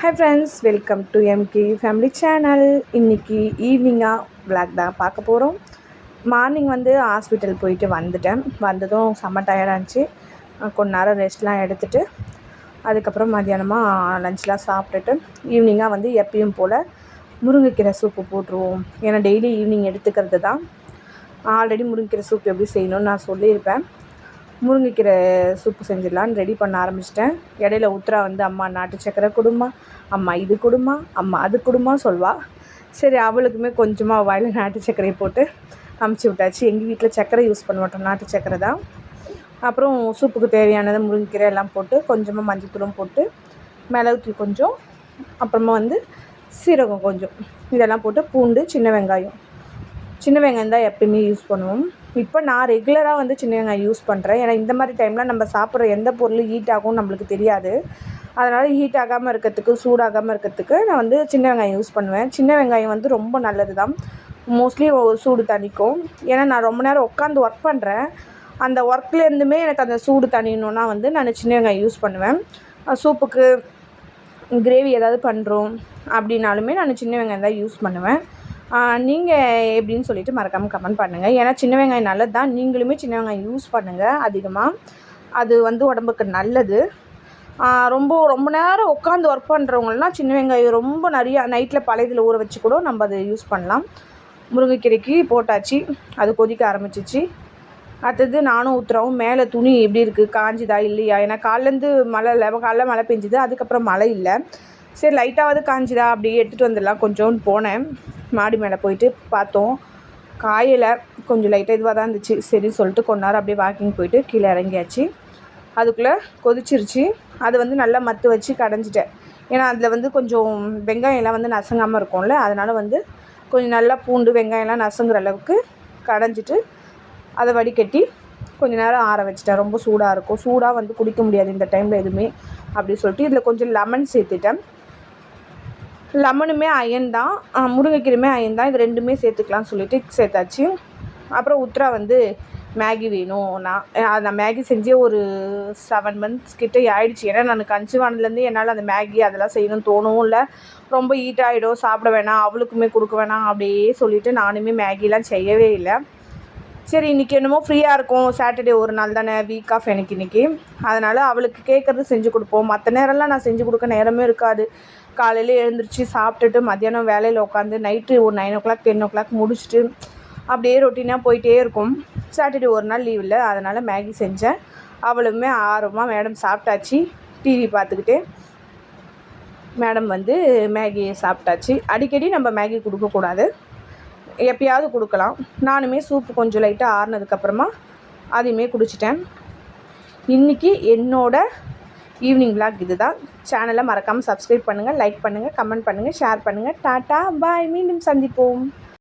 Hi friends, welcome to MK family channel. இன்றைக்கி ஈவினிங்காக vlog தான் பார்க்க போகிறோம். மார்னிங் ஹாஸ்பிட்டல் போயிட்டு வந்துட்டேன். வந்ததும் செம்ம டயர்டாக இருந்துச்சு. கொஞ்ச நேரம் ரெஸ்ட்லாம் எடுத்துகிட்டு அதுக்கப்புறம் மத்தியானமாக லஞ்ச்லாம் சாப்பிட்டுட்டு ஈவினிங்காக எப்பயும் போல் முருங்கைக்கீரை சூப்பு போட்டுருவோம். ஏன்னா டெய்லி ஈவினிங் எடுத்துக்கிறது தான். ஆல்ரெடி முருங்கைக்கீரை சூப் எப்படி செய்யணும்னு நான் சொல்லியிருப்பேன். முருங்கைக்கீரை சூப்பு செஞ்சிடலான்னு ரெடி பண்ண ஆரம்பிச்சிட்டேன். இடையில உத்தரா அம்மா நாட்டு சக்கரை கொடுமா, அம்மா இது கொடுமா, அம்மா அது கொடுமா சொல்வாள். சரி, அவளுக்குமே கொஞ்சமாக வாயில் நாட்டு சர்க்கரையை போட்டு அமுச்சு விட்டாச்சு. எங்கள் வீட்டில் சர்க்கரை யூஸ் பண்ண மாட்டோம், நாட்டு சர்க்கரை தான். அப்புறம் சூப்புக்கு தேவையானது முருங்கைக்கீரை எல்லாம் போட்டு கொஞ்சமாக மஞ்சத்தூளும் போட்டு மிளகுத்தூள் கொஞ்சம், அப்புறமா சீரகம் கொஞ்சம், இதெல்லாம் போட்டு பூண்டு சின்ன வெங்காயம் தான் எப்பயுமே யூஸ் பண்ணுவோம். இப்போ நான் ரெகுலராக சின்ன வெங்காயம் யூஸ் பண்ணுறேன். ஏன்னா இந்த மாதிரி டைமில் நம்ம சாப்பிட்ற எந்த பொருள் ஹீட் ஆகும் நம்மளுக்கு தெரியாது. அதனால் ஹீட் ஆகாமல் இருக்கிறதுக்கு, சூடாகாமல் இருக்கிறதுக்கு நான் சின்ன வெங்காயம் யூஸ் பண்ணுவேன். சின்ன வெங்காயம் ரொம்ப நல்லது தான். மோஸ்ட்லி சூடு தணிக்கும். ஏன்னா நான் ரொம்ப நேரம் உட்காந்து ஒர்க் பண்ணுறேன். அந்த ஒர்க்லேருந்துமே எனக்கு அந்த சூடு தணியணுன்னா நான் சின்ன வெங்காயம் யூஸ் பண்ணுவேன். சூப்புக்கு கிரேவி ஏதாவது பண்ணுறோம் அப்படின்னாலுமே நான் சின்ன வெங்காயம் தான் யூஸ் பண்ணுவேன். நீங்கள் எப்படின்னு சொல்லிவிட்டு மறக்காமல் கமெண்ட் பண்ணுங்கள். ஏன்னா சின்ன வெங்காயம் நல்லது தான். நீங்களுமே சின்ன வெங்காயம் யூஸ் பண்ணுங்கள் அதிகமாக. அது உடம்புக்கு நல்லது. ரொம்ப நேரம் உட்காந்து ஒர்க் பண்ணுறவங்களாம் சின்ன வெங்காயம் ரொம்ப நிறையா நைட்டில் பழையதில் ஊற வச்சு கூட நம்ம அதை யூஸ் பண்ணலாம். முருங்கைக்கீரைக்கு போட்டாச்சு, அது கொதிக்க ஆரம்பிச்சிச்சு. அடுத்தது நானும் ஊற்றுறவும் மேலே துணி எப்படி இருக்குது, காஞ்சிதா இல்லையா? ஏன்னா காலைல மழை பெஞ்சுது, அதுக்கப்புறம் மழை இல்லை. சரி, லைட்டாவது காஞ்சிதா அப்படியே எடுத்துகிட்டு வந்துடலாம் கொஞ்சோன்னு போனேன். மாடி மேலே போயிட்டு பார்த்தோம், காயலை, கொஞ்சம் லைட்டாக இதுவாக தான் இருந்துச்சு. சரின்னு சொல்லிட்டு கொஞ்ச நேரம் அப்படியே வாக்கிங் போயிட்டு கீழே இறங்கியாச்சு. அதுக்குள்ளே கொதிச்சிருச்சு. அதை நல்லா மத்து வச்சு கடைஞ்சிட்டேன். ஏன்னா அதில் கொஞ்சம் வெங்காயம்லாம் நசங்காமல் இருக்கும்ல, அதனால் கொஞ்சம் நல்லா பூண்டு வெங்காயம்லாம் நசுங்குற அளவுக்கு கடைஞ்சிட்டு அதை வடிகட்டி கொஞ்சம் நேரம் ஆற வச்சிட்டேன். ரொம்ப சூடாக இருக்கும், சூடாக குடிக்க முடியாது இந்த டைமில் எதுவுமே அப்படி சொல்லிட்டு இதில் கொஞ்சம் லெமன் சேர்த்துட்டேன். லெமனுமே அயன் தான், முருங்கைக்கீரையுமே அயன் தான். இது ரெண்டுமே சேர்த்துக்கலாம்னு சொல்லிட்டு சேர்த்தாச்சு. அப்புறம் உத்ரா மேகி வேணும். நான் மேகி செஞ்சே ஒரு 7 months கிட்டே ஆயிடுச்சு. ஏன்னா நான் கன்சீவ் ஆனதுலேருந்து என்னால் அந்த மேகி அதெல்லாம் செய்யணும்னு தோணவும் இல்லை. ரொம்ப ஹீட் ஆகிடும், சாப்பிட வேணாம், அவளுக்குமே கொடுக்க வேணாம் அப்படியே சொல்லிவிட்டு நானுமே மேகிலாம் செய்யவே இல்லை. சரி, இன்றைக்கி என்னமோ ஃப்ரீயாக இருக்கும், சாட்டர்டே ஒரு நாள் தானே, வீக் ஆஃப் எனக்கு இன்றைக்கி. அதனால் அவளுக்கு கேட்குறது செஞ்சு கொடுப்போம். மற்ற நேரம்லாம் நான் செஞ்சு கொடுக்க நேரமே இருக்காது. காலையில் எழுந்திரிச்சு சாப்பிட்டுட்டு மத்தியானம் வேலையில் உட்காந்து நைட்டு ஒரு 9 o'clock 10 o'clock முடிச்சுட்டு அப்படியே ரொட்டீனாக போயிட்டே இருக்கும். சாட்டர்டே ஒரு நாள் லீவ் இல்லை, அதனால் மேகி செஞ்சேன். அவளுமே ஆர்வமாக மேடம் சாப்பிட்டாச்சு. டிவி பார்த்துக்கிட்டே மேடம் மேகி சாப்பிட்டாச்சு. அடிக்கடி நம்ம மேகி கொடுக்கக்கூடாது, எப்பயாவது கொடுக்கலாம். நானுமே சூப்பு கொஞ்சம் லைட்டாக ஆறுனதுக்கப்புறமா அதையுமே குடிச்சிட்டேன். இன்றைக்கி என்னோடய ஈவினிங் விளாக் இது தான். சேனலை மறக்காமல் சப்ஸ்கிரைப் பண்ணுங்கள், லைக் பண்ணுங்கள், கமெண்ட் பண்ணுங்கள், ஷேர் பண்ணுங்கள். டாட்டா பாய், மீண்டும் சந்திப்போம்.